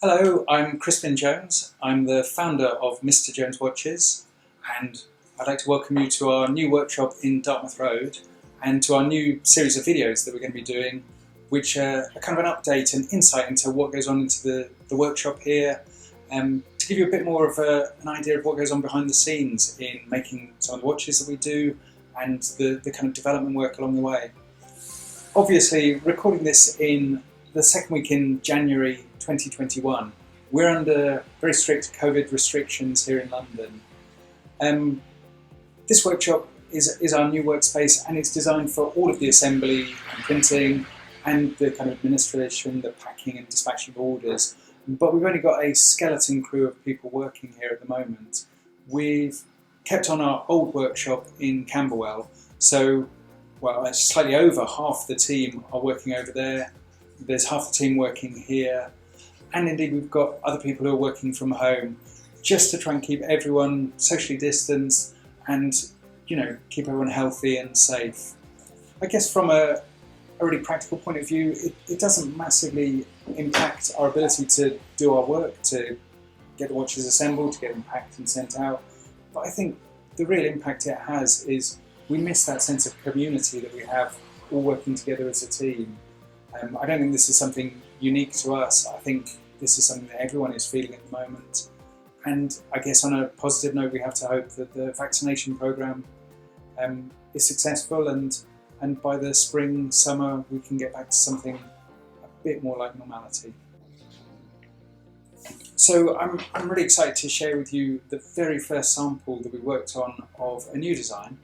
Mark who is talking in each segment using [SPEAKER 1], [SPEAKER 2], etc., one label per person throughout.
[SPEAKER 1] Hello, I'm Crispin Jones. I'm the founder of Mr. Jones Watches, and I'd like to welcome you to our new workshop in Dartmouth Road and to our new series of videos that we're going to be doing, which are kind of an update and insight into what goes on into the workshop here, to give you a bit more of an idea of what goes on behind the scenes in making some of the watches that we do and the kind of development work along the way. Obviously, recording this in the second week in January 2021, we're under very strict COVID restrictions here in London. This workshop is our new workspace, and it's designed for all of the assembly and printing and the kind of administration, the packing and dispatching of orders. But we've only got a skeleton crew of people working here at the moment. We've kept on our old workshop in Camberwell, so slightly over half the team are working over there. There's half the team working here, and indeed we've got other people who are working from home, just to try and keep everyone socially distanced and, keep everyone healthy and safe. I guess from a really practical point of view, it doesn't massively impact our ability to do our work, to get the watches assembled, to get them packed and sent out. But I think the real impact it has is we miss that sense of community that we have all working together as a team. I don't think this is something unique to us. I think this is something that everyone is feeling at the moment. And I guess on a positive note, we have to hope that the vaccination programme is successful, and by the spring, summer, we can get back to something a bit more like normality. So I'm really excited to share with you the very first sample that we worked on of a new design.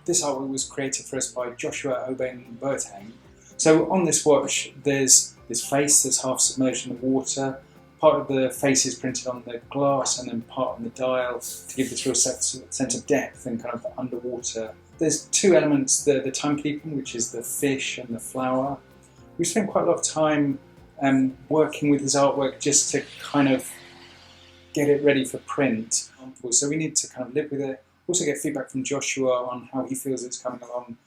[SPEAKER 1] This artwork was created for us by Joshua Obeng Boateng. So on this watch, there's this face that's half submerged in the water. Part of the face is printed on the glass and then part on the dial to give this real sense of depth and kind of underwater. There's two elements, the timekeeping, which is the fish and the flower. We spent quite a lot of time working with this artwork just to kind of get it ready for print. So we need to kind of live with it, also get feedback from Joshua on how he feels it's coming along,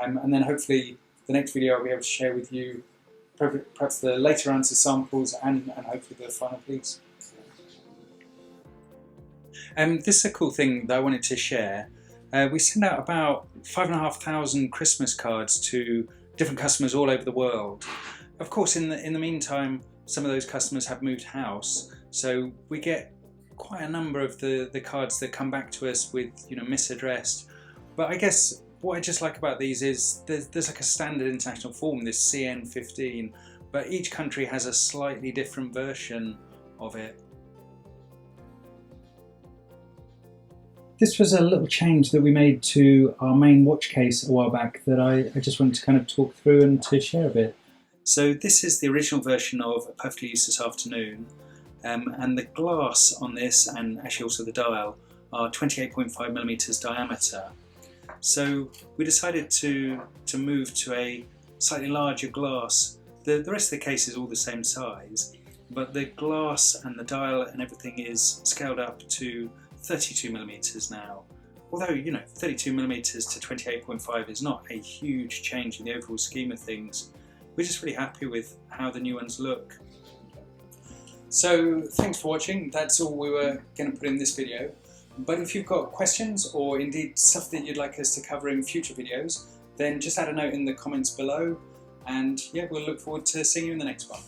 [SPEAKER 1] and then hopefully the next video I'll be able to share with you perhaps the later answer samples and hopefully the final piece. This is a cool thing that I wanted to share. We send out about 5,500 Christmas cards to different customers all over the world. Of course, in the meantime, some of those customers have moved house, so we get quite a number of the cards that come back to us with misaddressed. But I guess what I just like about these is there's like a standard international form, this CN15, but each country has a slightly different version of it. This was a little change that we made to our main watch case a while back that I just wanted to kind of talk through and to share a bit. So this is the original version of A Perfectly Useless Afternoon, and the glass on this, and actually also the dial, are 28.5mm diameter. So we decided to move to a slightly larger glass. The rest of the case is all the same size, but the glass and the dial and everything is scaled up to 32mm now. Although, 32mm to 28.5 is not a huge change in the overall scheme of things. We're just really happy with how the new ones look. So thanks for watching. That's all we were going to put in this video. But if you've got questions or indeed stuff that you'd like us to cover in future videos, then just add a note in the comments below, and we'll look forward to seeing you in the next one.